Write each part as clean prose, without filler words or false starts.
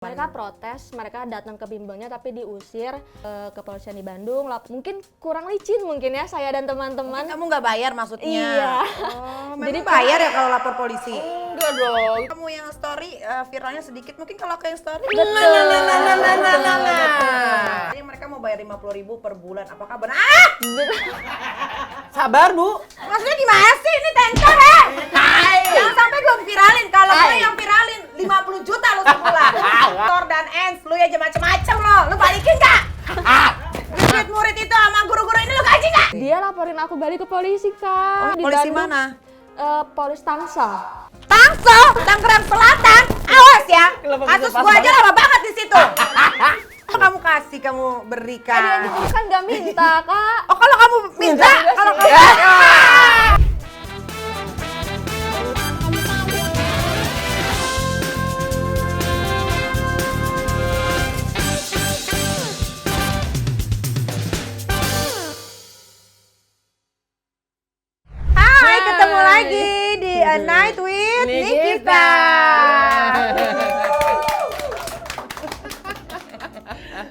Mereka protes, mereka datang ke bimbelnya tapi diusir ke kepolisian di Bandung. Mungkin kurang licin mungkin ya saya dan teman-teman. Kamu nggak bayar maksudnya? Iya. Oh, jadi bayar ya kalau lapor polisi? Enggak dong. Kamu yang story viralnya sedikit, mungkin kalau aku yang story. Jadi mereka mau bayar 50.000 per bulan. Apakah benar? Sabar, Bu. Maksudnya gimana sih ini tengkar ya? Jangan sampai gue viralin. Kalau gue yang viralin 50 juta lo sebulan. Tor dan Ens, lu ya aja macem-macem lo. Lu balikin gak? Murid-murid itu sama guru-guru ini lu gaji gak? Dia laporin aku balik ke polisi, Kak. Di Polisi Bandung. mana? Polisi Tangsel. Tangsel, Tangerang Selatan. Awas ya. Kenapa bisa Kasus pas gua aja banget? lama banget di situ. Kamu kasih, kamu berikan. Dia kan gak minta, Kak. Oh, kalau kamu minta, Minta. kalau kamu Hai, ketemu lagi di A Night with Nikita.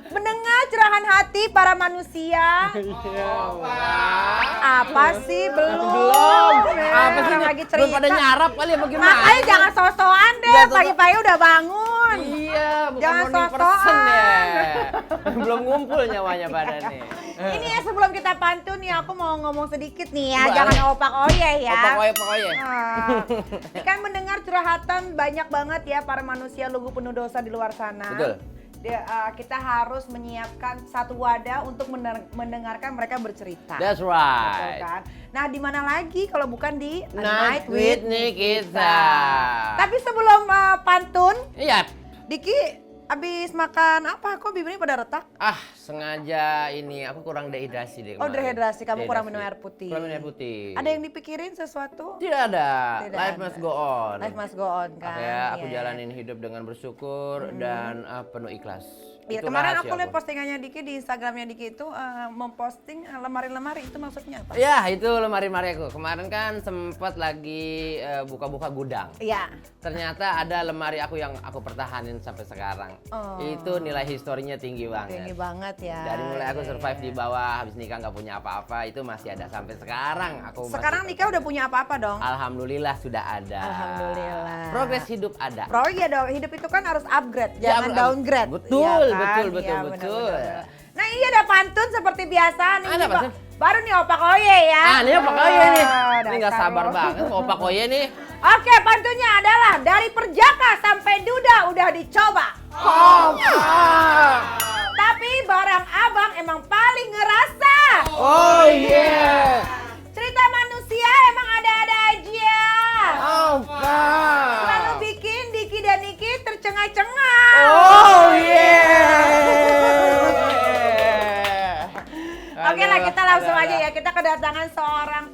Mendengar curahan hati para manusia. Apa sih? Belum. Apa sih? Orang lagi Belum pada cerita. nyarap kali ya bagaimana? Makanya jangan so-soan deh, Jangan so-so. pagi-pagi udah bangun. Iya, bukan Jangan morning so-soan. person ya. Belum ngumpul nyawanya badan nih. Ini ya sebelum kita pantun nih aku mau ngomong sedikit nih ya, Boleh. jangan opak oyeh ya. Pokoknya. Kan mendengar curhatan banyak banget ya para manusia lugu penuh dosa di luar sana. Betul. Kita harus menyiapkan satu wadah untuk mendengarkan mereka bercerita. That's Betul right. kan? Nah, di mana lagi kalau bukan di A Night with Nikita. Tapi sebelum pantun, Iya. Diki abis makan apa? Kok bibirnya pada retak? Sengaja ini aku kurang dehidrasi deh. Oh, kemarin. dehidrasi. Kamu kurang minum Dehidrasi. air putih. Kurang minum air putih. Ada yang dipikirin sesuatu? Tidak ada. Tidak Life ada. must go on. Life must go on kan. Makanya aku Iya. jalanin hidup dengan bersyukur dan penuh ikhlas. Iya, Itu kemarin rahasia aku lihat postingannya Diki di Instagramnya Diki itu memposting lemari-lemari, itu maksudnya apa? Ya, itu lemari-lemari aku. Kemarin kan sempat lagi buka-buka gudang. Iya. Ternyata ada lemari aku yang aku pertahanin sampai sekarang. Oh. Itu nilai historinya tinggi banget. Tinggi banget ya. Dari mulai aku Iya, survive iya. di bawah, habis nikah nggak punya apa-apa, itu masih ada sampai sekarang. Sekarang Nika udah punya apa-apa dong? Alhamdulillah sudah ada. Alhamdulillah. Progres hidup ada. Iya dong, hidup itu kan harus upgrade, Ya, jangan upgrade. downgrade. Betul, Iya kan? betul, Iya, betul. benar-benar. Nah, ini ada pantun seperti biasa nih. Ada Ini pantun? baru nih opak oye ya. Ini Opak Oye nih. Ini nggak dasar sabar lo. banget Opak Oye nih. Oke, pantunnya adalah dari perjaka sampai duda udah dicoba. Tapi barang abang emang paling ngerasa. Oh yeah. Cerita manusia emang ada-ada aja. Selalu bikin Diki dan Niki tercengang-cengang. Oh yeah. Oke lah, kita langsung aja ya. Kita kedatangan seorang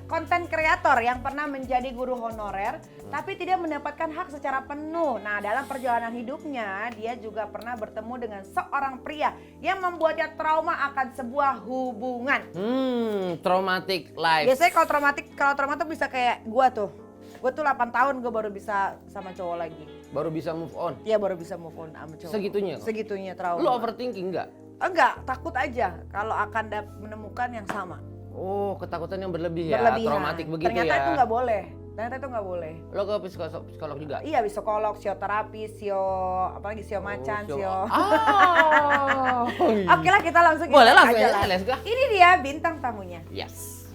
konten kreator yang pernah menjadi guru honorer tapi tidak mendapatkan hak secara penuh. Nah, dalam perjalanan hidupnya dia juga pernah bertemu dengan seorang pria yang membuatnya trauma akan sebuah hubungan. Traumatic life. Biasanya kalau traumatik bisa kayak gua tuh. Gua tuh 8 tahun gua baru bisa sama cowok lagi. Baru bisa move on. Iya, baru bisa move on sama cowok. Segitunya kok? Segitunya trauma. Lu overthinking nggak? Enggak, takut aja kalau akan menemukan yang sama. Oh, ketakutan yang berlebih ya. Berlebihan. Traumatik begitu Ternyata ya. itu nggak boleh. Ternyata itu nggak boleh. Lo ke psikolog juga? Iya, psikolog, psioterapi, apalagi macan, Oh, sio. iya. Oke lah, kita langsung Boleh langsung aja ya, lah. let's go. Ini dia bintang tamunya. Yes.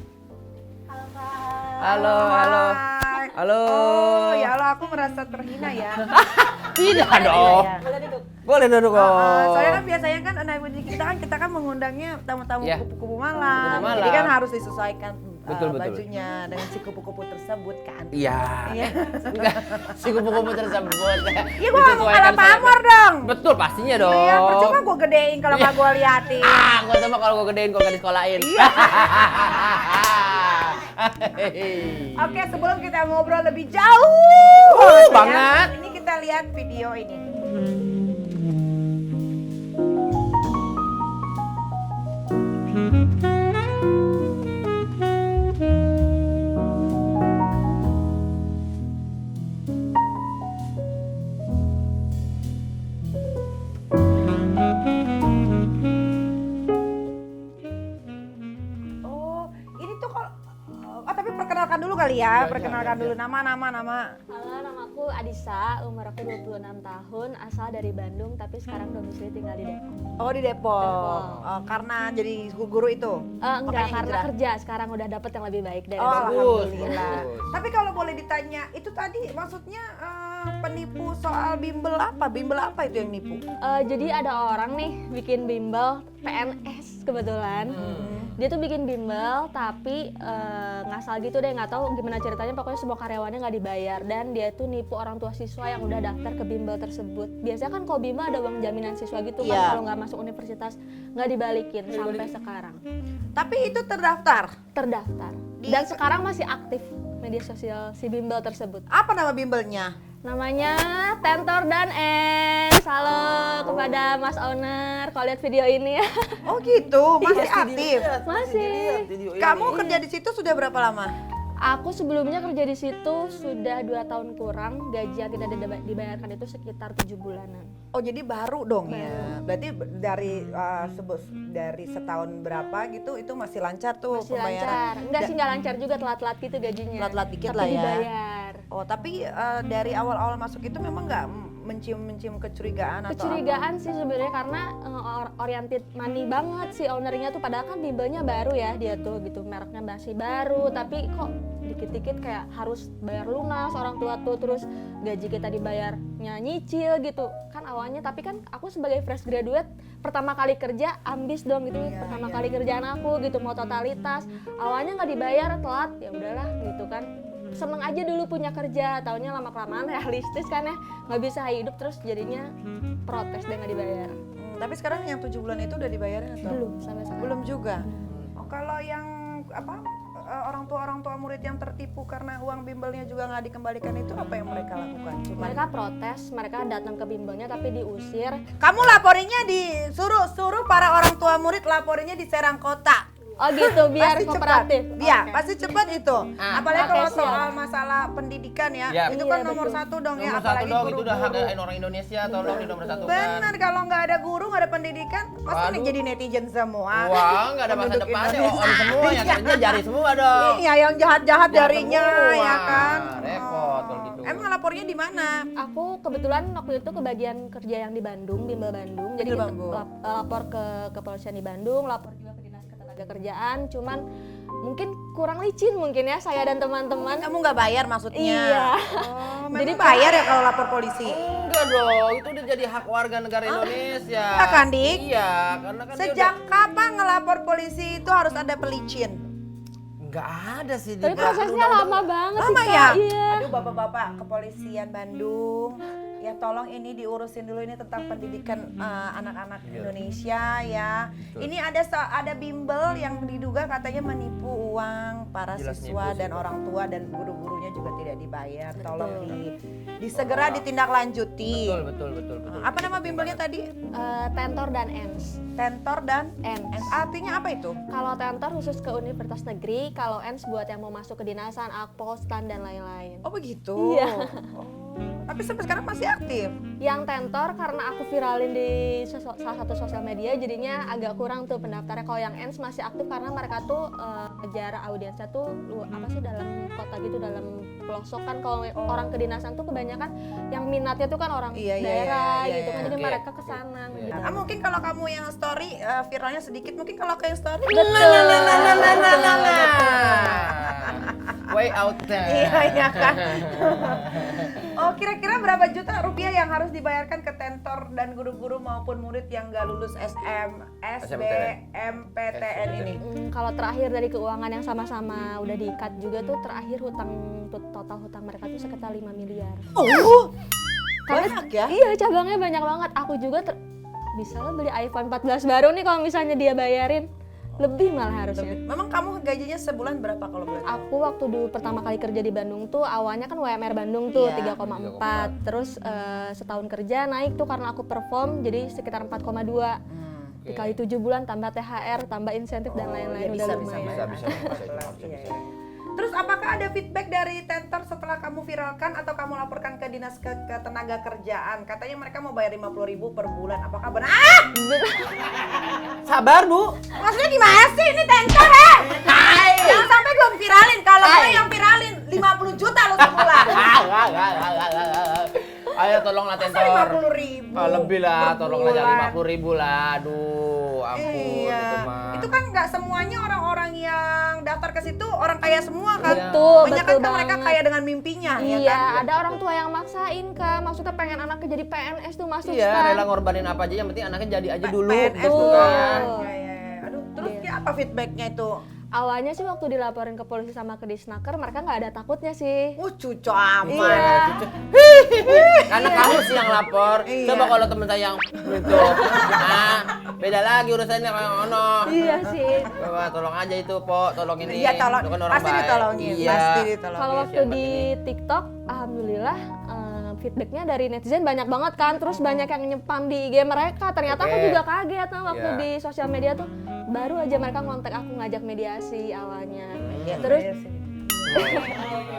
Halo, Halo. Hai. Halo. Oh, ya Allah, aku merasa terhina ya. Tidak dong. Iya. Boleh duduk kok. Soalnya kan biasanya kan kita kan mengundangnya tamu-tamu Iya. kupu-kupu malam. Kupu-kupu Jadi kan malam. harus disesuaikan Betul. bajunya dengan si kupu-kupu tersebut kan. Iya. Iya. Enggak, si kupu-kupu tersebut. Iya, gua nggak mau kalah pamor dong. Betul, pastinya dong. Iya, percuma gue gedein kalau nggak gue liatin. Gua sama kalau gua gedein gua nggak disekolahin. Iya. Oke, sebelum kita ngobrol lebih jauh, ya, banget. ini kita lihat video ini. kali ya, perkenalkan dulu nama. Halo, nama aku Adisa, umur aku 26 tahun, asal dari Bandung tapi sekarang domisili tinggal di Depok. Oh di Depok. Oh, karena jadi guru itu? Enggak, Makanya karena hijrah? kerja sekarang udah dapet yang lebih baik dari Oh Depok. alhamdulillah. bagus. Tapi kalau boleh ditanya, itu tadi maksudnya penipu soal bimbel apa? Bimbel apa itu yang nipu? Jadi ada orang nih bikin bimbel PNS kebetulan. Dia tuh bikin bimbel tapi ngasal gitu deh, nggak tahu gimana ceritanya, pokoknya semua karyawannya nggak dibayar dan dia tuh nipu orang tua siswa yang udah daftar ke bimbel tersebut. Biasanya kan kalau bimbel ada uang jaminan siswa gitu kan, Iya. kalau nggak masuk universitas nggak dibalikin sampai sekarang. Tapi itu terdaftar. Terdaftar dan sekarang masih aktif media sosial si bimbel tersebut. Apa nama bimbelnya? Namanya Tentor dan Ens. Halo kepada Mas Owner, kalau lihat video ini ya. Oh gitu, masih aktif. Masih. Kamu kerja di situ sudah berapa lama? Aku sebelumnya kerja di situ sudah 2 tahun kurang, gaji yang tidak dibayarkan itu sekitar 7 bulanan. Oh jadi baru dong ya. Berarti dari setahun berapa gitu itu masih lancar tuh Masih pembayaran. lancar. Enggak sih, enggak lancar juga, telat-telat gitu gajinya. Telat-telat dikit tapi lah ya. dibayar. Oh tapi dari awal-awal masuk itu memang nggak mencium kecurigaan atau Kecurigaan sih sebenarnya karena oriented money banget si ownernya tuh, padahal kan bimbelnya baru ya dia tuh gitu, mereknya masih baru tapi kok dikit-dikit kayak harus bayar lunas orang tua tuh, terus gaji kita dibayarnya nyicil gitu kan awalnya. Tapi kan aku sebagai fresh graduate pertama kali kerja ambis dong gitu, pertama kali kerjaan aku gitu, mau totalitas, awalnya nggak dibayar, telat, ya udahlah gitu kan. Seneng aja dulu punya kerja, taunya lama kelamaan realistis kan ya, nggak bisa hidup, terus jadinya protes dan nggak dibayar. Tapi sekarang yang 7 bulan itu udah dibayarin atau? Belum sampai sekarang. Belum juga. Oh kalau yang apa orang tua murid yang tertipu karena uang bimbelnya juga nggak dikembalikan itu apa yang mereka lakukan? Cuman Mereka protes, mereka datang ke bimbelnya tapi diusir. kamu laporinnya suruh para orang tua murid laporinnya di Serang Kota. Oh gitu, biar Pasti kooperatif. cepat. Iya, Oke. pasti cepat itu. Apalagi Oke, kalau siap. soal masalah pendidikan ya, Ya. itu Iya, kan nomor betul. 1 dong ya, Nomor 1 apalagi dong, itu udah hak guru-guru. orang Indonesia, tolong di nomor 1 kan. Benar, kalau nggak ada guru, nggak ada pendidikan, pasti Waduh. jadi netizen semua. Wah, nggak ada masa Penduduk depan ya, Indonesia. on semua yang kerja jari semua dong. Iya, yang jahat-jahat Jahat jarinya semua. ya kan. Repot kalau gitu. Emang lapornya di mana? Aku kebetulan waktu itu ke bagian kerja yang di Bandung, bimbel Bandung. Jadi Bimbel kita Bandung. lapor ke kepolisian di Bandung, lapor juga ke dinas ketenagakerjaan. Cuman mungkin kurang licin mungkin ya saya dan teman-teman. Kamu nggak bayar maksudnya? Iya. Oh, memang Jadi bayar ya kalau lapor polisi? Enggak dong, itu udah jadi hak warga negara Indonesia. Iya kan, Dik? Iya, karena kan dia Sejak kapan ngelapor polisi itu harus ada pelicin? Enggak ada sih di Tapi prosesnya lama banget Lama sih, ya? Kak. Iya. Aduh bapak-bapak kepolisian Bandung, ya tolong ini diurusin dulu ini tentang pendidikan anak-anak Indonesia ya. Betul. Ini ada bimbel yang diduga katanya menipu uang para Jelas siswa nipu sih, dan Pak. orang tua dan guru-gurunya juga tidak dibayar. Tolong disegera ditindaklanjuti. Betul. Apa nama bimbelnya tadi? Tentor dan Ens. Tentor dan Ens. artinya apa itu? Kalau tentor khusus ke universitas negeri, kalau Ens buat yang mau masuk ke dinasan, akpol, stan dan lain-lain. Oh begitu. Iya. Oh, tapi sampai sekarang masih aktif. Yang tentor karena aku viralin di salah satu sosial media, jadinya agak kurang tuh pendaftarnya. Kalau yang Ens masih aktif karena mereka tuh jarak audiensnya tuh apa sih dalam kota gitu, dalam pelosok kan. Kalau orang kedinasan tuh kebanyakan yang minatnya tuh kan orang Iya, daerah iya, gitu kan, jadi Oke. mereka kesana gitu. Ah, mungkin kalau kamu yang story viralnya sedikit, mungkin kalau ke yang story Way out there. iya kan. Oh kira-kira berapa juta rupiah yang harus dibayarkan ke tentor dan guru-guru maupun murid yang nggak lulus SBMPTN ini? Kalau terakhir dari keuangan yang sama-sama udah diikat juga tuh, terakhir total hutang mereka tuh sekitar 5 miliar. Oh Karena- banyak ya? Iya, cabangnya banyak banget. Aku juga bisa lah beli iPhone 14 baru nih kalau misalnya dia bayarin. Lebih malah harusnya. Memang kamu gajinya sebulan berapa kalau boleh tahu? Aku waktu dulu pertama kali kerja di Bandung tuh awalnya kan UMR Bandung tuh Iya, 3,4. Terus setahun kerja naik tuh karena aku perform jadi sekitar 4,2. Dikali 7 bulan tambah THR, tambah insentif dan lain-lain iya, udah bisa, lumayan. Bisa. Iya, iya. Terus apakah ada feedback dari tentor setelah kamu viralkan atau kamu laporkan ke dinas ketenaga kerjaan? Katanya mereka mau bayar 50.000 per bulan. Apakah benar? Sabar, Bu. Maksudnya gimana sih ini tentor Jangan sampai gue viralin. Kalau gue yang viralin 50 50 juta lo sebulan. Ayo tolonglah Masa tentor. 50.000? Lebih lah, tolonglah per jangan bulan. 50.000 lah. Aduh, ampun Iya. itu mah. Itu kan nggak semuanya orang-orang yang daftar ke situ orang kaya semua kan. Betul, Banyak betul kan mereka banget. kaya dengan mimpinya ya Iya, kan. ada orang tua yang maksain Kak, maksudnya pengen anaknya jadi PNS tuh masuk Iya, Kak. rela ngorbanin apa aja yang penting anaknya jadi aja dulu PNS gitu tuh kan. Iya, iya, iya. Aduh, terus kayak apa feedbacknya itu? Awalnya sih waktu dilaporin ke polisi sama ke Disnaker, mereka nggak ada takutnya sih. Cucu aman. Iya. Karena kamu sih yang lapor. Iya. Coba kalau temen saya yang gitu. Nah, beda lagi urusannya kayak ono. Iya sih. Coba tolong aja itu, Po, tolong ini. Iya, tolong. Lu kan orang Pasti baik. ditolongin. Iya. Pasti ditolongin. Kalau waktu siapa di TikTok, alhamdulillah feedbacknya dari netizen banyak banget kan. Terus banyak yang nyepam di IG mereka. Ternyata aku Oke. juga kaget nah, waktu Iya. di sosial media tuh baru aja mereka ngontek aku ngajak mediasi awalnya. Iya, Terus iya sih.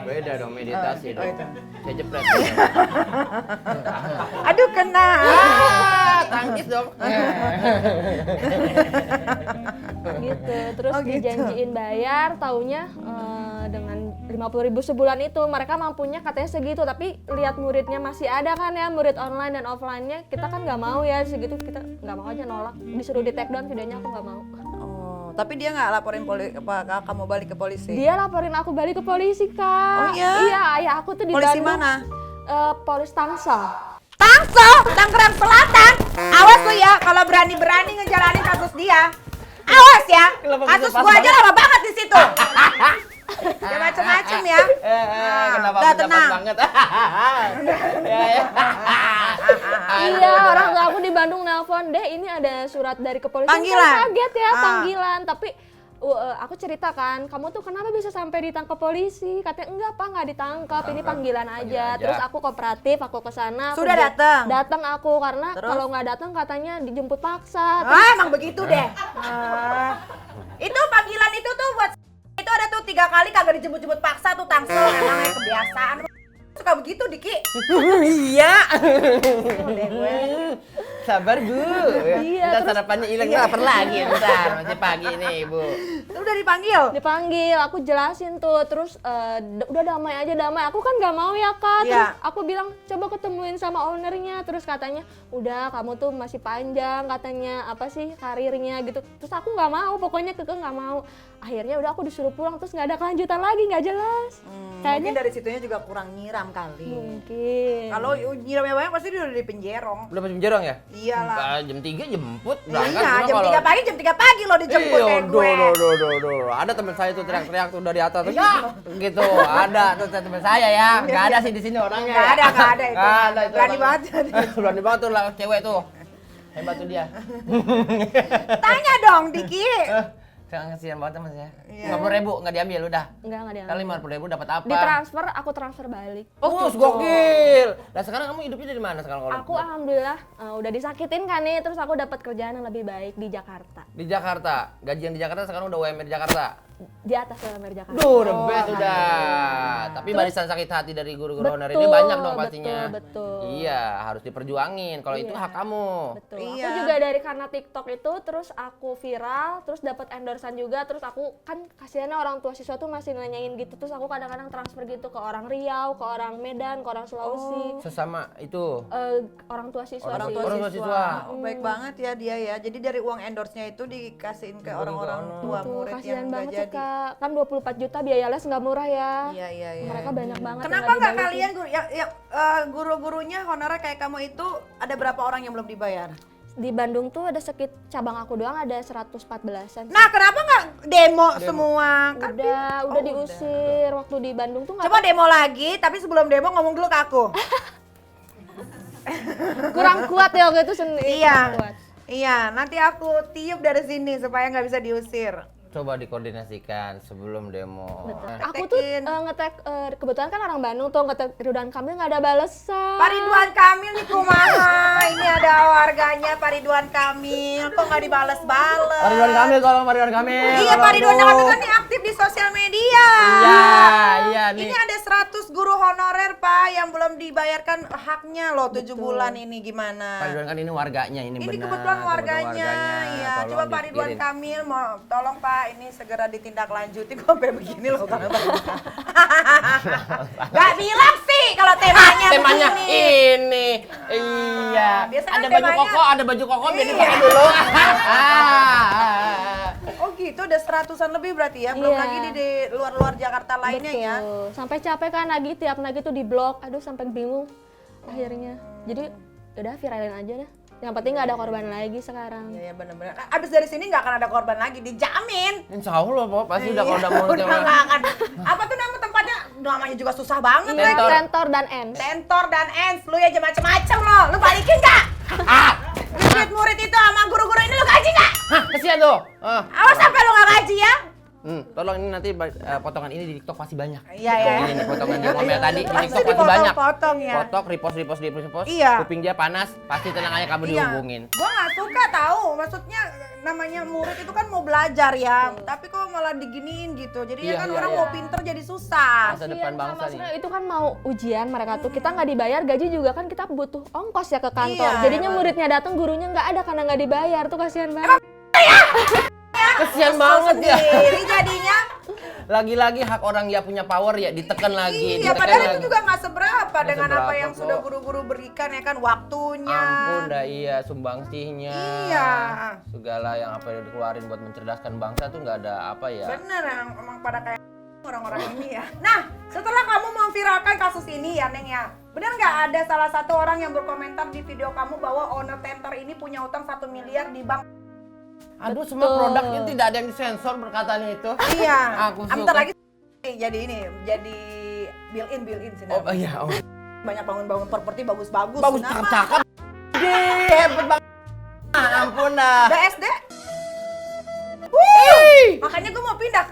Beda dong meditasi dong. itu. Saya jepret. Aduh kena. Tangkis dong. gitu. Terus Oh, gitu. dijanjiin bayar, taunya dengan 50.000 sebulan itu mereka mampunya katanya segitu, tapi lihat muridnya masih ada kan ya, murid online dan offline-nya, kita kan nggak mau ya segitu, kita nggak mau aja nolak, disuruh di take down videonya aku nggak mau. Oh, tapi dia nggak laporin kamu balik ke polisi? Dia laporin aku balik ke polisi Kak. Oh, iya? Iya, ayah aku tuh di Polisi Bandung. mana? Polis Tangsel. Tangsel, Tangerang Selatan. Awas lo ya kalau berani-berani ngejalanin kasus dia. Awas ya. Kenapa bisa Kasus pas gua aja banget? lama banget di situ. Ya macem-macem ya. Kenapa udah bisa pas tenang. banget? Ya, ya. Iya, orang tua aku di Bandung nelpon, "Deh, ini ada surat dari kepolisian." Panggilan? Kan kaget ya, Ah. panggilan. Tapi aku cerita kan, "Kamu tuh kenapa bisa sampai ditangkap polisi?" Katanya, "Enggak, Pak, nggak ditangkap. Ini panggilan aja." aja. Terus aku kooperatif, aku ke sana. aku Sudah datang? Datang aku karena Terus? kalau nggak datang katanya dijemput paksa. Emang begitu deh. Itu panggilan itu tuh buat itu ada tuh 3 kali kagak dijemput-jemput paksa tuh Tangsel. Emangnya kebiasaan. Suka begitu Diki. Iya. Deh gue. Sabar Bu. Iya, Ntar terus- sarapannya hilang lapar lagi ntar. Masih pagi nih Bu. Udah dipanggil? Dipanggil, aku jelasin tuh, terus udah damai aja, damai. Aku kan nggak mau ya Kak, terus Iya. aku bilang coba ketemuin sama ownernya, terus katanya udah kamu tuh masih panjang katanya apa sih karirnya gitu. Terus aku nggak mau, pokoknya keke nggak mau. Akhirnya udah aku disuruh pulang, terus nggak ada kelanjutan lagi, nggak jelas. Mungkin Kayaknya dari situnya juga kurang nyiram kali. mungkin. Kalau nyiramnya banyak pasti dia udah di penjerong. Udah macam jerong ya? Iyalah. Jam 3 jemput berangkan. Iya, Cuma jam kalau- 3 pagi, jam 3 pagi lo dijemput kayak gue. Ada teman saya tuh teriak-teriak tuh dari atas tuh, ya, gitu. Ada tuh teman saya ya. Nggak ada sih di sini orangnya. Nggak ada itu. Nggak ada itu. Berani orang. banget. Berani banget tuh lah cewek tuh. Hebat tuh dia. Tanya dong, Diki. Kasihan banget teman saya. Iya. 50.000 nggak diambil udah. nggak ada. Kali 50.000 dapat apa? Ditransfer, aku transfer balik. Oh, gokil. Nah, sekarang kamu hidupnya dari mana sekarang kalau? Aku alhamdulillah udah disakitin kan nih, terus aku dapat kerjaan yang lebih baik di Jakarta. Di Jakarta. Gajian di Jakarta sekarang udah UMR di Jakarta. Di atas UMR Jakarta. Duh, the best udah. Tapi barisan sakit hati dari guru-guru honor ini banyak dong pastinya. Betul. Iya, harus diperjuangin. Kalau itu Iya. hak kamu. Betul. Iya. Aku juga dari karena TikTok itu terus aku viral, terus dapat endorsan juga, terus aku kan kasihannya orang tua siswa tuh masih nanyain gitu, terus aku kadang-kadang transfer gitu ke orang Riau, ke orang Medan, ke orang Sulawesi. Sesama itu. Orang tua siswa Orang sih. tua Orang siswa. Oh, baik banget ya dia ya. Jadi dari uang endorse-nya itu dikasihin ke orang-orang tua Tuh, murid kasihan yang nggak banget sih jadi. Kak. Kan 24 juta biaya les nggak murah ya. Iya, iya, iya. Mereka banyak banget. yang Kenapa nggak dibalikin. kalian guru-gurunya honorer kayak kamu itu ada berapa orang yang belum dibayar? Di Bandung tuh ada cabang aku doang ada 114-an. Nah, kenapa nggak demo semua? Kan Udah diusir waktu di Bandung tuh nggak coba demo lagi, tapi sebelum demo ngomong dulu ke aku. kurang kuat ya waktu itu sendiri. Iya. kurang kuat. Iya, nanti aku tiup dari sini supaya nggak bisa diusir. Coba dikoordinasikan sebelum demo. Betul. Aku tuh Ngetekin. ngetek kebetulan kan orang Bandung tuh ngetek Ridwan Kamil nggak ada balesan. Pak Ridwan Kamil nih kumaha, ini ada warganya namanya Pak Ridwan Kamil, kok nggak dibales-bales? Pak Ridwan Kamil, tolong Pak Ridwan Kamil. Iya, Pak Ridwan Tolong, Kamil Bu. kan nih aktif di sosial media. Iya nih. Ini ada 100 guru honorer, Pak, yang belum dibayarkan haknya loh 7 bulan ini gimana? Pak Ridwan kan ini warganya, ini benar. Kebetulan warganya. Iya, Tolong coba Pak Ridwan dipikirin. Kamil mau tolong Pak ini segera ditindaklanjuti kok sampai begini loh kalau Gak bilang sih kalau temanya Temanya begini. ini. Iya. biasanya Ada kan baju temanya- koko, ada baju koko biar Iya. dipakai dulu. Oh gitu, udah 100-an lebih berarti ya? Belum Iya. lagi di luar-luar Jakarta lainnya ya? Betul. Sampai capek kan nagih, tiap nagih tuh di blok. Aduh sampai bingung akhirnya. Jadi udah viralin aja dah. Yang penting nggak ada korban lagi sekarang. Iya, bener-bener. Abis dari sini nggak akan ada korban lagi, dijamin. Insya Allah, Pok. Pasti udah kalau udah Iya, mau udah nggak akan. Apa tuh nama tempatnya? Namanya juga susah banget. Iya, Tentor. Tentor dan Ens. Tentor dan Ens, lu aja macem-macem lo. Lu balikin nggak? Murid-murid itu sama guru-guru ini lu gaji nggak? Hah, kesian tuh. Awas sampai lu nggak gaji ya. Tolong ini nanti potongan ini di TikTok pasti banyak. Iya, ya. Ini nih potongan dia ngomel tadi di Pasti TikTok pasti banyak. dipotong-potong ya. Fotok, repost. Iya. Kuping dia panas, pasti tenang aja kamu dihubungin. Gua nggak suka tahu. Maksudnya namanya murid itu kan mau belajar ya. Tapi kok malah diginiin gitu. Jadi Iya, kan iya, orang iya. mau pinter jadi susah. Masa depan Kasian, bangsa maksudnya nih. itu kan mau ujian mereka tuh, kita nggak dibayar, gaji juga kan kita butuh ongkos ya ke kantor. Iya, Jadinya emang. muridnya datang, gurunya nggak ada karena nggak dibayar, tuh kasihan banget. Kesian banget ya. Sendiri jadinya. Lagi-lagi hak orang ya punya power ya ditekan lagi. Iya, ditekan padahal lagi. itu juga nggak seberapa Nggak dengan apa seberapa yang kok. sudah guru-guru berikan ya kan waktunya. Ampun dah iya sumbangsihnya. Iya. Segala yang apa yang dikeluarin buat mencerdaskan bangsa tuh nggak ada apa ya. Bener emang pada kayak orang-orang ini ya. Nah, setelah kamu memviralkan kasus ini ya Neng ya, benar nggak ada salah satu orang yang berkomentar di video kamu bahwa owner Tentor ini punya utang 1 miliar di bank? Aduh semua Betul. produknya tidak ada yang disensor perkataan itu. Iya. Aku Bentar suka. lagi jadi built-in sih. Oh iya, oh. Banyak bangun-bangun properti bagus-bagus. Bagus Kenapa? cakep-cakep. Hebat banget. Ampun dah. BSD? Makanya gue mau pindah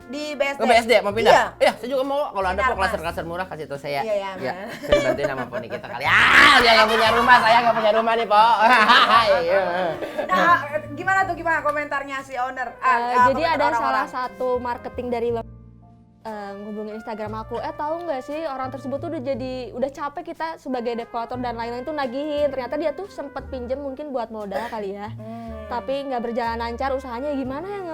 di BSD. Ke BSD mau pindah? Iya. Iya, saya juga mau. Kalau ada Pindah, kok klaser-klaser murah kasih tahu saya. Iya, iya, Ya, Mas. saya bantuin sama poni kita kali. Ah, dia nggak punya rumah, saya nggak punya rumah nih, Po. Iya. Nah, gimana komentarnya si owner? Jadi komentar ada orang-orang. salah satu marketing dari ngubungin Instagram aku, tahu nggak sih orang tersebut tuh udah capek kita sebagai dekorator dan lain-lain tuh nagihin. Ternyata dia tuh sempet pinjem mungkin buat modal kali ya. Tapi nggak berjalan lancar usahanya, gimana yang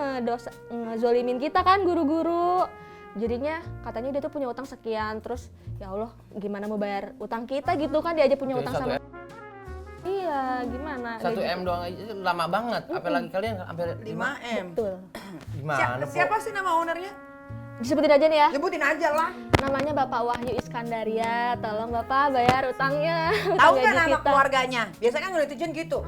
ngezolimin kita kan guru-guru. Jadinya katanya dia tuh punya utang sekian, terus ya Allah gimana mau bayar utang kita gitu kan, dia aja punya Jadi utang 1 sama. M. Iya, gimana? 1 M doang aja itu lama banget. Apalagi kalian sampai 5M. Betul. Gimana, Po? Siapa sih nama ownernya? Disebutin aja nih ya. Sebutin aja lah. Namanya Bapak Wahyu Iskandaria. Tolong Bapak bayar utangnya. Tahu utang nggak gaji nama kita. keluarganya? Biasanya kan netizen gitu.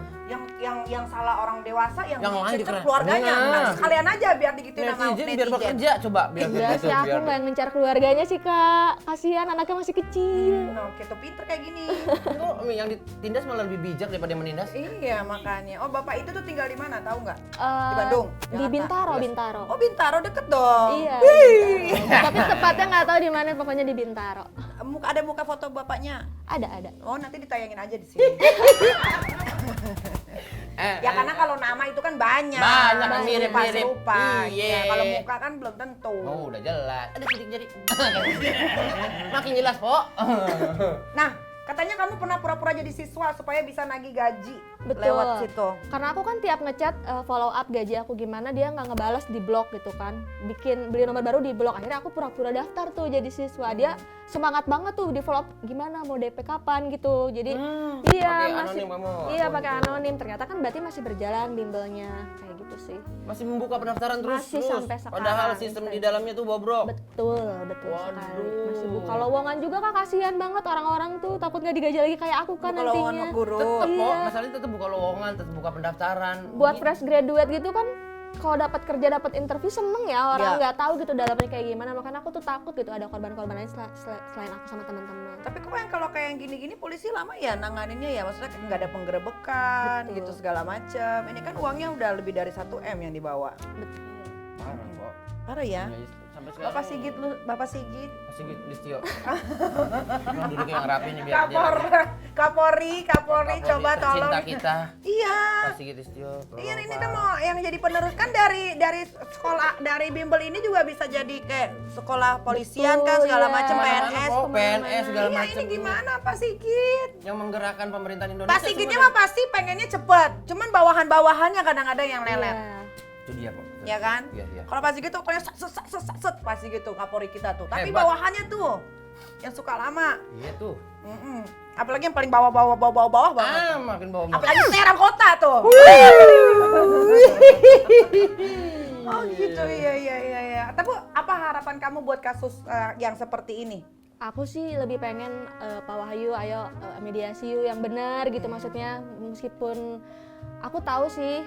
Yang salah orang dewasa, yang lain dicecer dikeren. keluarganya. Nah. Nah, sekalian aja biar digituin sama Netizen biar netizen. bekerja coba biar Enggak begitu, sih, aku biar- nggak ngencar keluarganya sih kak. Kasihan anaknya masih kecil. Oke, tuh pinter kayak gini. Kok yang ditindas malah lebih bijak daripada yang menindas? Iya, makanya. Oh, bapak itu tuh tinggal di mana? Tahu nggak? Eh, Di Bandung? Di Jakarta? Bintaro, Bintaro. Oh, Bintaro deket dong. Iya. Wih. Tapi tepatnya nggak tahu di mana, pokoknya di Bintaro. Ada muka foto bapaknya. Ada. Oh, nanti ditayangin aja di sini. Ya karena kalau nama itu kan banyak. Banyak, Serupa, mirip-mirip. serupa. Iya. Ya, kalau muka kan belum tentu. Oh udah jelas. Ada sidik jari. Makin jelas, Po. Nah, katanya kamu pernah pura-pura jadi siswa supaya bisa nagih gaji Betul. lewat situ. Karena aku kan tiap ngechat follow up gaji aku gimana, dia nggak ngebales di blog gitu kan. Beli nomor baru di blog. Akhirnya aku pura-pura daftar tuh jadi siswa. Dia semangat banget tuh di follow up gimana mau DP kapan gitu. Jadi iya Pakai masih anonim kamu. iya pakai anonim. Ternyata kan berarti masih berjalan bimbelnya kayak gitu sih. Masih membuka pendaftaran terus. Masih sampai sekarang. Padahal sistem di dalamnya tuh bobrok. Betul Waduh. sekali. Masih buka lowongan juga kak, kasihan banget orang-orang tuh takut nggak digaji lagi kayak aku kan Buka lowongan nantinya. sama guru. Tetep, Po. Iya. Masalahnya tetep buka lowongan, tetep buka pendaftaran. Buat fresh graduate gitu kan, kalau dapat kerja dapat interview seneng ya, orang Iya. nggak tahu gitu dalamnya kayak gimana. Makanya aku tuh takut gitu ada korban-korban lain selain aku sama teman-teman. Tapi kok yang kalau kayak yang gini-gini polisi lama ya nanganinnya ya, maksudnya nggak ada penggerebekan Betul. gitu segala macam. Ini kan uangnya udah lebih dari 1 M yang dibawa. Parah, Po. Parah ya. Ya, Sampai sekarang. Bapak Sigit. Masih gitu Listio. Emang duduk yang rapi nih biar dia. Kapolri, coba tolong. Cinta kita. Iya. Masih gitu Listio. Iya ini kan mau yang jadi penerus kan dari sekolah dari bimbel ini juga bisa jadi kayak sekolah polisian kan Betul, segala iya. macam Kemana-mana PNS. kok, PNS segala Iya macam. ini gimana Pak Sigit? Yang menggerakkan pemerintahan Indonesia. Pak Sigitnya semua mah pasti pengennya cepet, cuman bawahan-bawahannya kadang-kadang yang lelet. Iya. itu dia kok. Ya kan? Iya. Kalau Pak Sigit tuh pokoknya set pas gitu Kapolri kita tuh. Tapi Hebat. bawahannya tuh yang suka lama. Iya tuh. Apalagi yang paling bawah banget. Makin bawah. Apalagi serang kota tuh. Oh gitu, iya. Tapi apa harapan kamu buat kasus yang seperti ini? Aku sih lebih pengen Pak Wahyu ayo mediasi yuk yang benar gitu, maksudnya meskipun aku tahu sih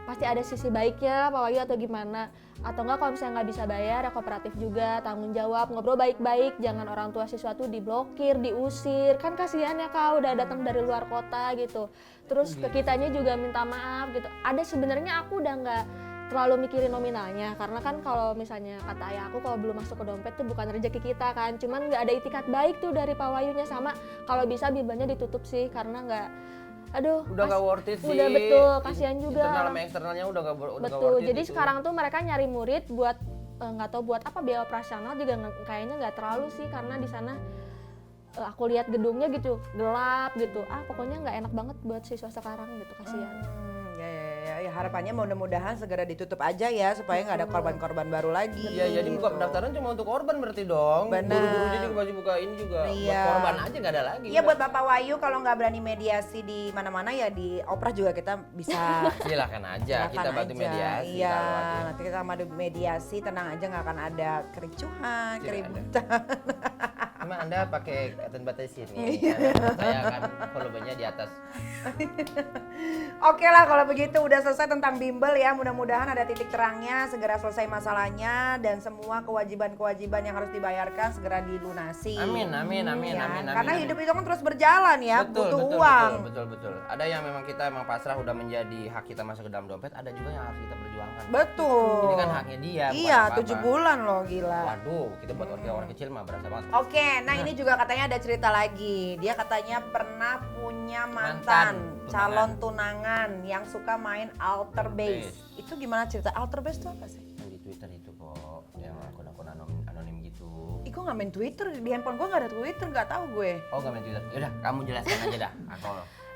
pasti ada sisi baiknya Pak Wahyu atau gimana, atau enggak kalau misalnya nggak bisa bayar ya kooperatif juga, tanggung jawab, ngobrol baik-baik, jangan orang tua siswa tuh diblokir, diusir, kan kasihan ya Kak udah datang dari luar kota gitu, terus ke kitanya juga minta maaf gitu. Ada sebenarnya aku udah nggak terlalu mikirin nominalnya, karena kan kalau misalnya kata ayah aku kalau belum masuk ke dompet tuh bukan rezeki kita kan, cuman nggak ada itikat baik tuh dari Pak Wahyunya, sama kalau bisa bimbelnya ditutup sih karena nggak, aduh Udah nggak worth it sih. udah betul, kasihan juga. Internal sama eksternalnya udah nggak Betul, worth it jadi itu. sekarang tuh mereka nyari murid buat nggak tahu buat apa, biaya operasional juga kayaknya nggak terlalu sih, karena di sana aku lihat gedungnya gitu gelap gitu, pokoknya nggak enak banget buat siswa sekarang gitu, kasihan. Ya harapannya mudah-mudahan segera ditutup aja ya supaya nggak ada korban-korban baru lagi. Iya, jadi buka pendaftaran cuma untuk korban berarti dong. Benar. Guru-gurunya juga masih buka ini juga. Iya. Buat korban aja nggak ada lagi. Iya buat Bapak Wahyu kalau nggak berani mediasi di mana-mana ya di Oprah juga kita bisa. Silakan aja, Silakan kita bantu aja. mediasi. Iya, kalau ada. nanti kita sama mediasi tenang aja nggak akan ada kericuhan, Tidak keributan. Cuma Anda pakai cotton bud di sini. Iya. Saya akan volumenya di atas. Oke lah kalau begitu udah selesai tentang bimbel ya, mudah-mudahan ada titik terangnya, segera selesai masalahnya dan semua kewajiban-kewajiban yang harus dibayarkan segera dilunasi. Amin. Ya, Amin. karena hidup itu kan terus berjalan ya, butuh betul, uang. Betul. Ada yang memang kita emang pasrah udah menjadi hak kita masuk ke dalam dompet, ada juga yang harus kita perjuangkan. Betul. Ini kan haknya dia. bukan Iya, apa-apa. 7 bulan loh gila. Waduh, kita buat orang kecil mah berasa banget. Oke, nah ini juga katanya ada cerita lagi. Dia katanya pernah punya mantan calon tunangan yang suka main alter base. Itu gimana cerita? Alter base itu apa sih? Yang di Twitter itu kok, yang akun-akun anonim gitu. Ih, gue nggak main Twitter, di handphone gue nggak ada Twitter, nggak tahu gue. Oh, gak main Twitter. Yaudah, kamu jelaskan aja dah. Aku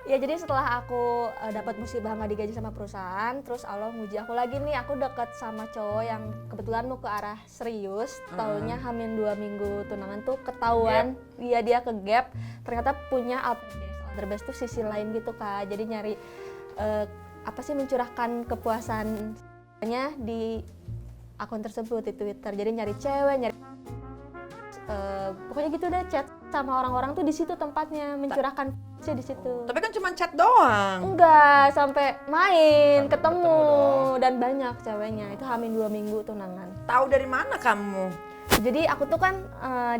Ya jadi setelah aku dapat musibah nggak digaji sama perusahaan, terus Allah nguji aku lagi nih, aku deket sama cowok yang kebetulan mau ke arah serius, taunya Hamin 2 minggu tunangan tuh ketahuan, dia ke gap, ternyata punya alter base tuh sisi lain gitu Kak, jadi nyari apa sih mencurahkan kepuasannya di akun tersebut di Twitter, jadi nyari cewek, nyari pokoknya gitu deh, chat sama orang-orang tuh di situ tempatnya, mencurahkan sih di situ. Tapi kan cuma chat doang. Enggak, sampai main, Sampai ketemu ketemu dong. dan banyak ceweknya. Itu Hamin 2 minggu tunangan. Tahu dari mana kamu? Jadi aku tuh kan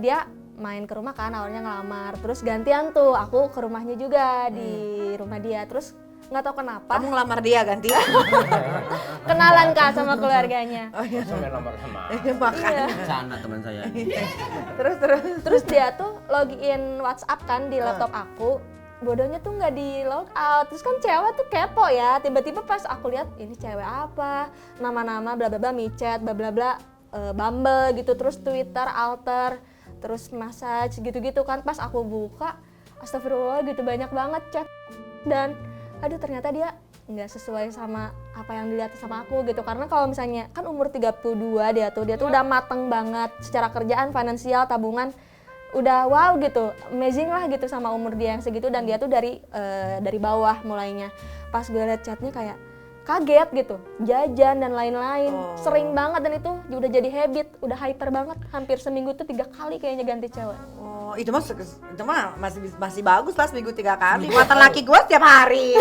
dia main ke rumah kan, awalnya ngelamar. Terus gantian tuh aku ke rumahnya juga di rumah dia. Terus nggak tahu kenapa Kamu ngelamar dia ganti? kenalan Kak sama keluarganya. sampai nomor sama. Makanya. Sana teman saya. Terus. Terus dia tuh login WhatsApp kan di laptop aku. Bodohnya tuh nggak di log out. Terus kan cewek tuh kepo ya. Tiba-tiba pas aku lihat ini cewek apa, nama-nama bla bla bla, micet bla bla bla, Bumble gitu, terus Twitter, alter, terus message gitu-gitu kan. Pas aku buka, astagfirullah gitu banyak banget chat. Dan aduh ternyata dia nggak sesuai sama apa yang dilihat sama aku gitu, karena kalau misalnya kan umur 32 dia tuh udah mateng banget secara kerjaan, finansial, tabungan udah wow gitu, amazing lah gitu sama umur dia yang segitu, dan dia tuh dari bawah mulainya. Pas gue liat chatnya kayak kaget gitu, jajan dan lain-lain, sering banget, dan itu udah jadi habit, udah hyper banget, hampir seminggu tuh 3 kali kayaknya ganti cewek. Oh, itu mah masih bagus lah seminggu 3 kali. Mantan laki gue setiap hari.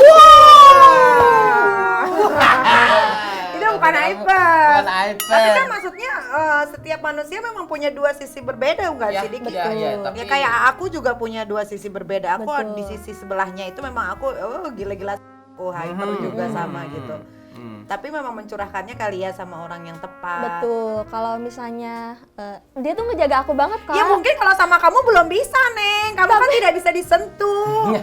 Itu bukan hyper. Bukan hyper. Tapi kan maksudnya setiap manusia memang punya 2 sisi berbeda enggak Ya, sih Dik? iya, iya, tapi- Ya kayak aku juga punya 2 sisi berbeda. Aku Betul. di sisi sebelahnya itu memang aku gila-gila aku hyper juga sama gitu. Tapi memang mencurahkannya kali ya sama orang yang tepat. Betul, kalau misalnya dia tuh ngejaga aku banget Kak. Ya mungkin kalau sama kamu belum bisa, Neng. Kamu kan tidak bisa disentuh.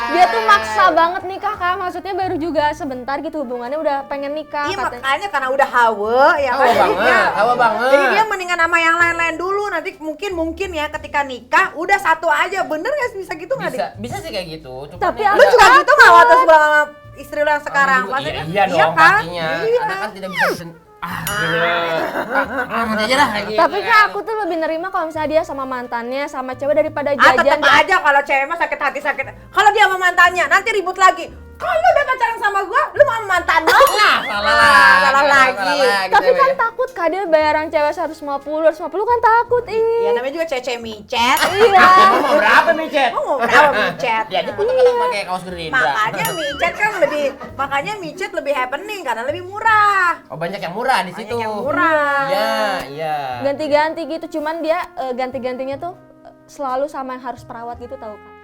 Dia tuh maksa banget nikah Kak, maksudnya baru juga sebentar gitu hubungannya udah pengen nikah. Iya katanya. makanya karena udah hawa ya Hawa kan. banget, hawa banget. Jadi dia mendingan sama yang lain-lain dulu. Nanti mungkin ya ketika nikah udah satu aja. Bener gak sih bisa gitu nggak Dik? Bisa sih kayak gitu. Cuman Tapi ya Lu aku udah- juga gitu nggak waktu sebelum sama istri lu yang sekarang? Iya, Maksudnya, iya dong kan? pastinya. Iya. Karena kan tidak bisa nanti aja dah. Tapi Kak aku tuh lebih nerima kalau misalnya dia sama mantannya, sama cewek daripada Tetep jajan. aja kalau cewek mah sakit hati sakit. Kalau dia sama mantannya nanti ribut lagi. Kalau lu udah pacaran sama gua, lu mau sama mantan lu? Nah, salah lagi. Tapi kan takut Kak dia bayaran cewek 150 kan takut Ya namanya juga cece micet. Iya. Mau berapa micet? Mau berapa micet? Jadi punya kalau pakai kaos Gerindra. Makanya micet lebih happening karena lebih murah. Oh banyak yang murah di situ. Banyak yang murah. Iya, iya. Ganti-ganti gitu, cuman dia ganti-gantinya tuh selalu sama yang harus perawat gitu tahu Kak.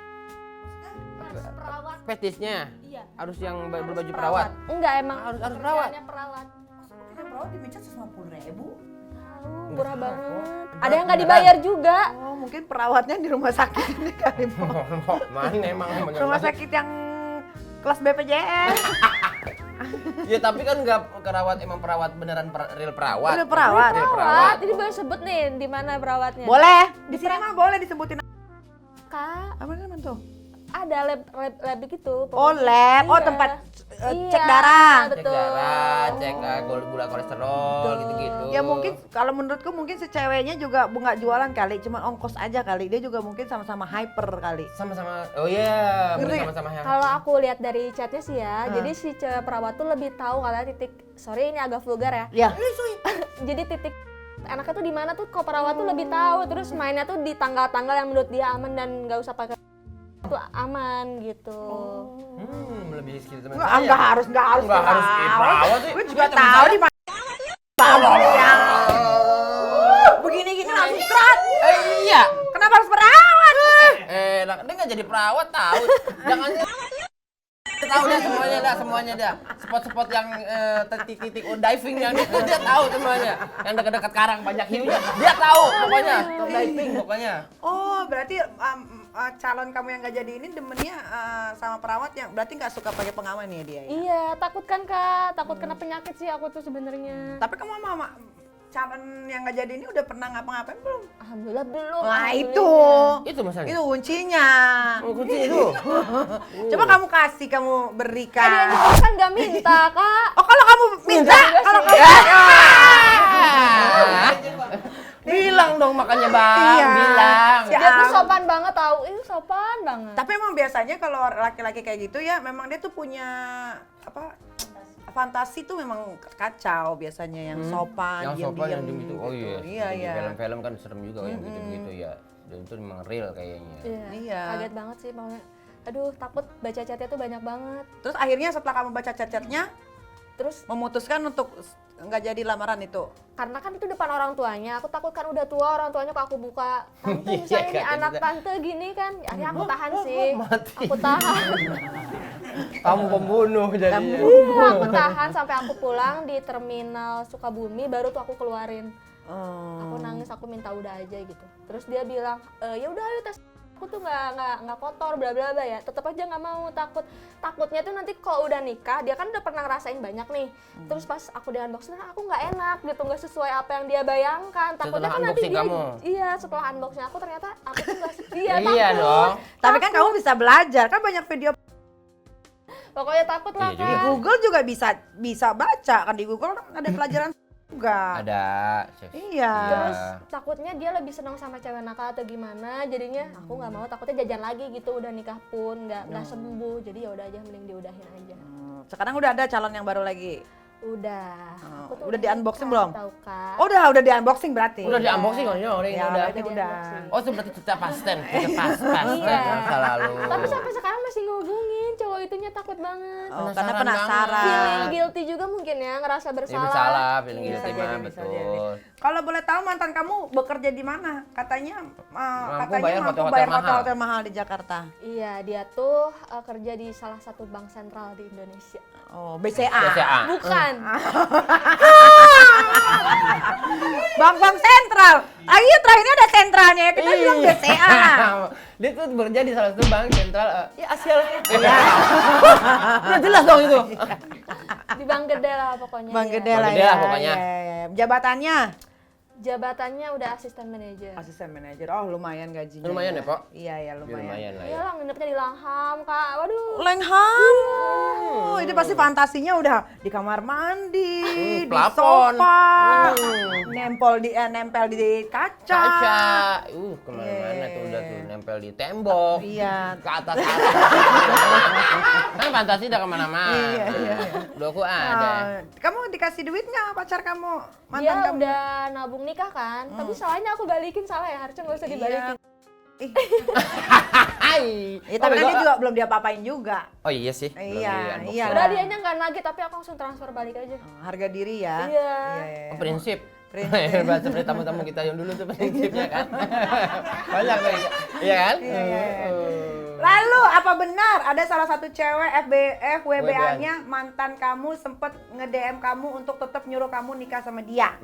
Harus perawat. Fetisnya Iya. harus yang Harus berbaju perawat. Enggak emang Harus perawat. kerjaannya perawat. Kita perawat di micet 150.000. Tahu, murah banget. Ada yang nggak dibayar juga. Oh mungkin perawatnya di rumah sakit ini kali Mo. Mana emang Rumah sakit yang kelas BPJS. Ya tapi kan nggak perawat emang perawat beneran real perawat. Real perawat. Real Perawat. Ini boleh sebut nih di mana perawatnya. Boleh. Di sini mah boleh disebutin. Kak, Apa namanya tuh? ada lab gitu. Oh lab. Oh Iya. tempat Iya, cek darah. Cek Betul. darah, cek gula kolesterol gitu-gitu. Ya mungkin kalau menurutku mungkin si ceweknya juga nggak jualan kali, cuma ongkos aja kali. Dia juga mungkin sama-sama hyper kali. sama-sama. Oh iya, Ngeri. sama-sama yang. Kalau aku lihat dari chatnya sih ya, jadi si cewek perawat tuh lebih tahu katanya titik. Sorry ini agak vulgar ya. Ya. Jadi titik anaknya tuh di mana tuh kok perawat tuh lebih tahu. Terus mainnya tuh di tanggal-tanggal yang menurut dia aman dan nggak usah pakai itu aman gitu. Lebih skill teman Nggak harus Nggak harus perawat sih. Gue juga Teman tahu saya. di mana. Ya. Begini-gini langsung serat. Iya. Kenapa harus perawat? Dia nggak jadi perawat tahu. Jangan tahu dah semuanya dah. Spot-spot yang titik-titik diving yang itu dia tahu semuanya. Yang dekat-dekat karang banyak hiunya. Dia tahu pokoknya. Top diving pokoknya. Oh, berarti calon kamu yang nggak jadi ini demennya sama perawat yang berarti nggak suka pakai pengaman ya dia. Ya? Iya, takut kan Kak, takut kena penyakit sih aku tuh sebenarnya. Tapi kamu sama calon yang nggak jadi ini udah pernah ngapa-ngapain belum? Alhamdulillah belum. Nah alhamdulillah. Itu masalahnya. itu kuncinya. Oh, kunci itu. Coba kamu kasih, kamu berikan. Dia kan nggak minta Kak. Oh kalau kamu minta, kalau kamu Bilang dong makanya Bang, Iya. bilang. Ya Dia tuh ampun. sopan banget tahu, sopan banget. Tapi emang biasanya kalau laki-laki kayak gitu ya memang dia tuh punya apa? Fantasi tuh memang kacau biasanya yang sopan, Yang sopan yang diem-diem gitu. Oh iya. Iya, Di iya. film-film kan serem juga yang gitu-gitu ya. Dan itu memang real kayaknya. Iya. Kaget banget sih pokoknya. Aduh, takut baca chatnya tuh banyak banget. Terus akhirnya setelah kamu baca chat-chatnya, Terus memutuskan untuk nggak jadi lamaran itu. karena kan itu depan orang tuanya, aku takut kan udah tua orang tuanya kok aku buka tante Iya, misalnya nih kan, anak kita- tante gini kan, akhirnya aku tahan sih. mati. Aku tahan. Kamu pembunuh jadinya. Iya, aku tahan sampai aku pulang di terminal Sukabumi baru tuh aku keluarin. Aku nangis, aku minta udah aja gitu. Terus dia bilang, ya udah ayo tes. Aku tuh nggak kotor bla bla bla ya. Tetap aja nggak mau, takutnya tuh nanti kalau udah nikah dia kan udah pernah ngerasain banyak nih. Terus pas aku di unboxing aku nggak enak gitu, nggak sesuai apa yang dia bayangkan. Takutnya Setelah kan nanti unboxing dia kamu? iya setelah unboxing aku ternyata aku tuh nggak setia. Iya takut. dong. Tapi kan kamu bisa belajar, kan banyak video Pokoknya takut lah Iya di juga. kan. Google juga bisa baca kan di Google ada pelajaran juga. Ada. Chef. Iya. Terus takutnya dia lebih senang sama cewek nakal atau gimana, jadinya aku nggak mau, takutnya jajan lagi gitu, udah nikah pun nggak sembuh, jadi ya udah aja mending diudahin aja. Sekarang udah ada calon yang baru lagi. Udah. Aku tuh Udah di-unboxing belum? Tahu Kak. Oh udah di unboxing berarti. Udah di unboxing kan ya orang ini Ya, udah. berarti udah. Oh itu berarti cerita past tense, cerita past tense Iya. masa lalu. Tapi sampai sekarang masih ngehubungin, cowok itunya takut banget. Oh, karena Penasaran penasaran. Feeling guilty juga mungkin ya, ngerasa Iya bersalah. bersalah, feeling Iya. guilty Bisa mah jadi, bisa jadi. betul. Kalau boleh tahu mantan kamu bekerja di mana? Katanya bayar mampu hotel-hotel bayar mahal. hotel-hotel mahal di Jakarta. Iya, dia tuh kerja di salah satu bank sentral di Indonesia. Oh, BCA. BCA. Bukan. Bank-bank sentral. Ayo terakhirnya ada sentralnya ya. Kita bilang BCA. Dia tuh bekerja di salah satu bank sentral ya Asia lah. Udah jelas dong itu. Di bank gede lah pokoknya. Bank ya. gede Bank lah gede ya. lah pokoknya. Ya. Jabatannya Jabatannya udah asisten manajer. asisten manajer. Oh, lumayan gajinya. Lumayan ya, Pok? Iya, ya lumayan. Lumayan lah ya. Iya lah, nginepnya di Langham, Kak. Waduh. Lengham. Oh, itu pasti fantasinya udah di kamar mandi, di plafon. sofa, nempel di kaca. Kaca. Kemana-mana tuh udah tuh nempel di tembok. Iya. Ke atas. Kan fantasi udah kemana-mana. Iya, iya. Udah aku ada. Kamu dikasih duit nggak pacar kamu? Mantan Dia kamu? udah nabung nikah kan, tapi salahnya aku balikin, salah ya, harusnya nggak usah dibalikin. Ih, Hai. tapi kan dia juga belum diapa-apain juga. Oh iya sih. belum Iya, di-unbox. iya. Udah dianya nggak nagih, tapi aku langsung transfer balik aja. Harga diri ya. Iya. Oh, prinsip. Prinsip. Bahasa seperti tamu-tamu kita yang dulu tuh prinsipnya kan. Banyak tuh. Iya kan? Lalu apa benar ada salah satu cewek FBF WBA-nya mantan kamu sempet nge-DM kamu untuk tetap nyuruh kamu nikah sama dia?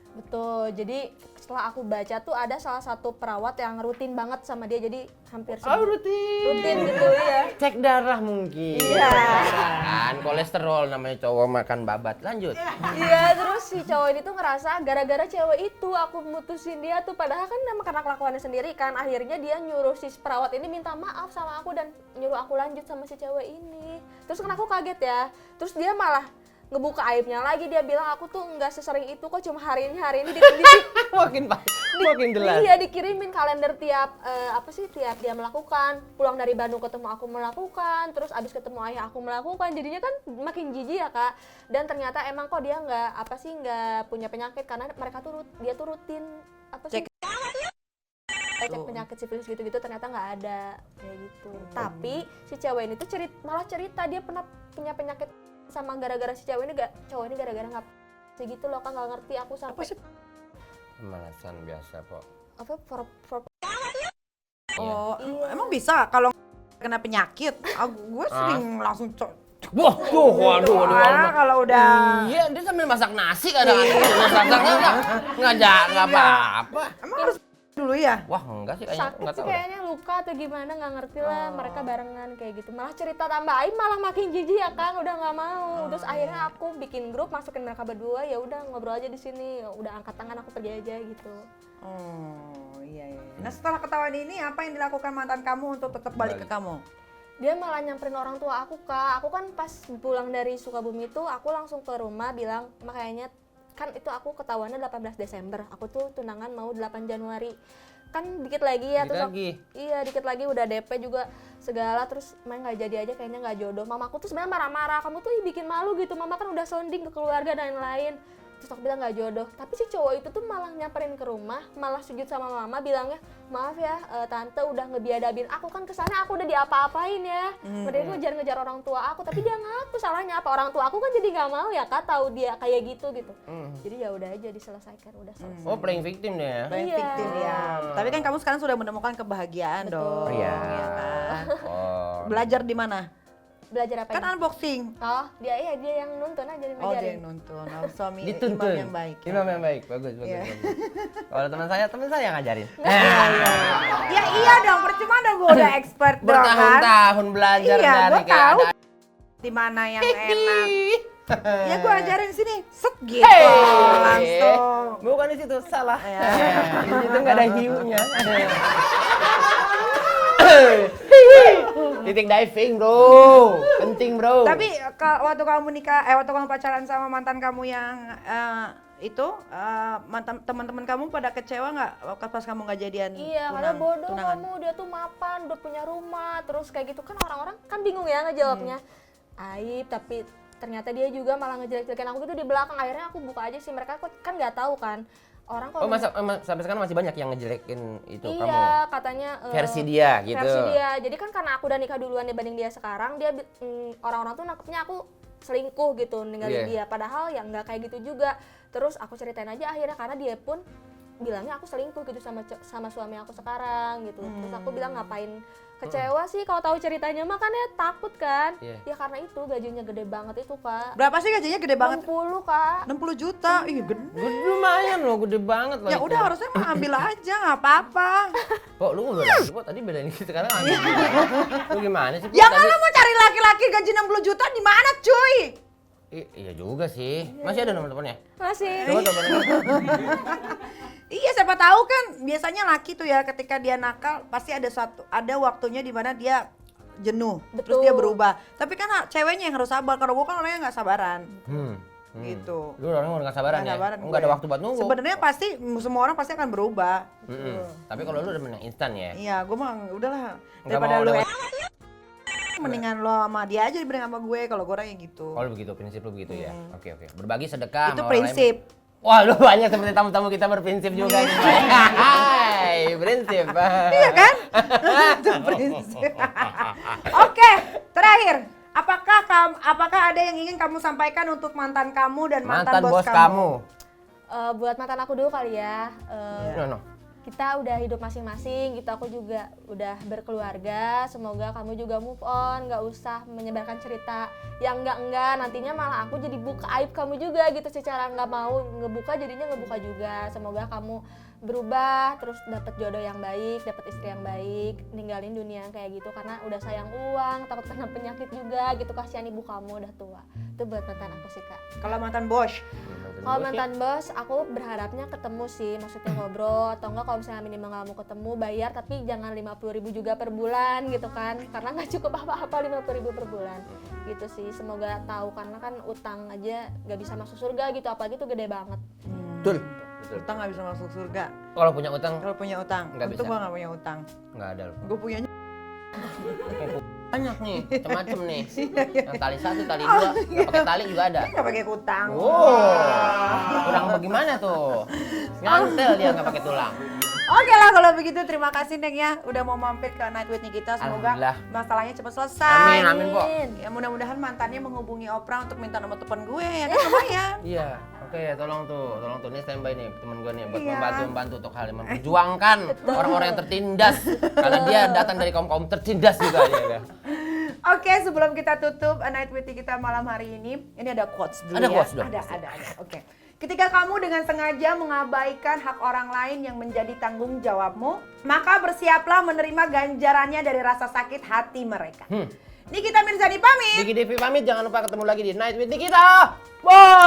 Betul, jadi setelah aku baca tuh ada salah satu perawat yang rutin banget sama dia, jadi hampir Oh rutin. rutin gitu ya. Cek darah mungkin. Iya. Kan kolesterol namanya cowok makan babat. Lanjut. Iya, terus si cowok ini tuh ngerasa gara-gara cewek itu aku mutusin dia tuh, padahal kan nama karena kelakuannya sendiri kan, akhirnya dia nyuruh si perawat ini minta maaf sama aku dan nyuruh aku lanjut sama si cewek ini. Terus kan aku kaget ya, terus dia malah ngebuka aibnya lagi, dia bilang aku tuh nggak sesering itu kok, cuma hari ini makin jelas. iya dikirimin kalender tiap tiap dia melakukan, pulang dari Bandung ketemu aku melakukan, terus abis ketemu ayah aku melakukan, jadinya kan makin jijik ya Kak. Dan ternyata emang kok dia nggak punya penyakit, karena mereka tuh dia tuh rutin cek penyakit sifilis gitu-gitu, ternyata nggak ada kayak gitu. Tapi si cewek ini tuh malah cerita dia pernah punya penyakit sama gara-gara si cewek ini, cowok ini gara-gara nggak segitu loh Kak, nggak ngerti aku sampai Pemanasan biasa kok. Oh, Iya. emang bisa kalau kena penyakit? Gue sering langsung Wah, waduh. kalau udah Iya, dia sambil masak nasi kadang-kadang. Masaknya nggak apa-apa. emang harus dulu ya? Wah, enggak sih kayaknya. sakit Enggak sih tahu. kayaknya, luka atau gimana nggak ngerti lah. Mereka barengan kayak gitu, malah cerita tambah aib, malah makin jijik ya kan, udah nggak mau. Terus akhirnya aku bikin grup, masukin mereka berdua, ya udah ngobrol aja di sini, udah angkat tangan aku pergi aja gitu. Oh, iya. Nah, setelah ketahuan ini apa yang dilakukan mantan kamu untuk tetap balik ke kamu? Dia malah nyamperin orang tua aku Kak. Aku kan pas pulang dari Sukabumi itu aku langsung ke rumah bilang, makanya kan itu aku ketahuannya 18 Desember, aku tuh tunangan mau 8 Januari. Kan dikit lagi ya, Dikit lagi. Iya dikit lagi udah DP juga segala, terus main nggak jadi aja, kayaknya nggak jodoh. Mamaku tuh sebenarnya marah-marah, kamu tuh bikin malu gitu, mama kan udah sounding ke keluarga dan lain-lain. Terus aku bilang nggak jodoh, tapi si cowok itu tuh malah nyamperin ke rumah, malah sujud sama mama bilangnya, maaf ya tante udah ngebiadabin aku, kan kesannya aku udah diapa-apain ya, mereka ngejar-ngejar orang tua aku, tapi dia ngaku salahnya apa, orang tua aku kan jadi nggak mau ya Kak tahu dia kayak gitu. Jadi ya udah aja diselesaikan, udah selesai. Oh, playing victim dia ya. Playing Iya. victim ya. Tapi kan kamu sekarang sudah menemukan kebahagiaan dong. Iya. Ya kan? Oh. Belajar di mana? Belajar apa Kan ini? unboxing. Oh dia yang nuntun aja, Oh, dia ngajarin. yang nonton. Oh, suami Dituntun. imam yang baik. Imam yang baik. Bagus. Iya. Kalau teman saya yang ngajarin. Ya iya dong, percuma dong gue udah expert dong kan. Bertahun-tahun belajar Iya, dari gue tahu keadaan. di mana yang enak. Ya gue ajarin sini, set gitu. Hey. Langsung. Bukan di situ, salah. Ya. Di situ nggak ada hiunya. Titik diving, bro. Penting, bro. Tapi waktu kamu nikah, waktu kamu pacaran sama mantan kamu yang mantan teman-teman kamu pada kecewa nggak pas kamu nggak jadian? Iya, karena bodoh kamu, dia tuh mapan, udah punya rumah, terus kayak gitu kan orang-orang kan bingung ya ngejawabnya. Aib, tapi ternyata dia juga malah ngejelek-jelekin aku gitu di belakang. Akhirnya aku buka aja sih, mereka kan nggak tahu kan. orang kok Oh sampai sekarang masih banyak yang ngejelekin itu kamu. iya, katanya Versi dia gitu. versi dia. Jadi kan karena aku udah nikah duluan dibanding dia sekarang, dia orang-orang tuh nangkepnya aku selingkuh gitu ninggalin dia. Padahal ya nggak kayak gitu juga. Terus aku ceritain aja akhirnya karena dia pun bilangnya aku selingkuh gitu sama suami aku sekarang gitu. Terus aku bilang ngapain kecewa sih kalau tahu ceritanya mah kan ya takut kan. Ya karena itu gajinya gede banget itu Kak. Berapa sih gajinya gede banget? 60 Kak. 60 juta. Ih, gede. Lumayan loh, gede banget loh. Ya itu. udah harusnya mah ambil aja, nggak apa-apa. Kok lu udah lagi kok tadi bedain gitu sekarang ambil. Lu gimana sih? Ya kalau mau cari laki-laki gaji 60 juta di mana cuy? Iya juga sih. Masih ada nomor teleponnya? Masih. Coba teleponnya. Iya, siapa tahu kan biasanya laki tuh ya ketika dia nakal pasti ada waktunya di mana dia jenuh, terus dia berubah. Tapi kan ceweknya yang harus sabar. Kalau gue kan orangnya nggak sabaran. Gitu. Lu orangnya nggak sabaran ya? Nggak gue. ada waktu buat nunggu. Sebenarnya pasti semua orang pasti akan berubah. Tapi kalau lu udah menang instan ya? Iya, gue mah udahlah Nggak daripada mau lu lewat. mendingan lo sama dia aja dibanding sama gue kalau gue orangnya gitu. Kalau begitu, prinsip lu begitu ya? Oke. Berbagi sedekah Itu sama orang prinsip. lain. Wah, lu banyak seperti tamu-tamu kita berprinsip juga nih. Hai, prinsip. Iya kan? Itu prinsip. Oke, terakhir. Apakah ada yang ingin kamu sampaikan untuk mantan kamu dan mantan bos kamu? Buat mantan aku dulu kali ya. No. Kita udah hidup masing-masing gitu, aku juga udah berkeluarga, semoga kamu juga move on, nggak usah menyebarkan cerita yang enggak, nantinya malah aku jadi buka aib kamu juga gitu, secara nggak mau ngebuka jadinya ngebuka juga. Semoga kamu berubah, terus dapat jodoh yang baik, dapat istri yang baik, ninggalin dunia yang kayak gitu karena udah sayang uang, takut kena penyakit juga gitu, kasihan ibu kamu udah tua. Itu buat mantan aku sih Kak. Kalau mantan bos? Kalau mantan bos, aku berharapnya ketemu sih, maksudnya ngobrol atau enggak kalau misalnya minimal nggak mau ketemu bayar, tapi jangan 50.000 juga per bulan gitu kan, karena nggak cukup apa-apa 50.000 per bulan gitu sih. Semoga tahu karena kan utang aja nggak bisa masuk surga gitu, apalagi itu gede banget. Betul. Utang nggak bisa masuk surga. Kalau punya utang Kalau punya utang, Nggak itu bisa. gue nggak punya utang. nggak ada loh. Gue punyanya. Banyak nih, macam-macam nih. Yang tali 1, tali 2, nggak pakai tali juga ada. Nggak pakai utang. Kurang bagaimana tuh? Nyantel dia nggak pakai tulang. Oke lah kalau begitu, terima kasih Neng ya udah mau mampir ke Night with Nikita. Semoga Alhamdulillah. masalahnya cepat selesai. Amin po. Ya mudah-mudahan mantannya menghubungi Oprah untuk minta nomor telepon gue ya kan lumayan. Iya, oke tolong tuh nih standby nih teman gue nih buat Iya. membantu untuk hal yang memperjuangkan orang-orang yang tertindas karena dia datang dari kaum tertindas juga ya. Oke, sebelum kita tutup Night with Nikita malam hari ini ada quotes dulu Ada ya. quotes dong. Ada. Oke. Ketika kamu dengan sengaja mengabaikan hak orang lain yang menjadi tanggung jawabmu, maka bersiaplah menerima ganjarannya dari rasa sakit hati mereka. Nikita Mirzani pamit. Diki Devi pamit, jangan lupa ketemu lagi di Night with Nikita. Bye.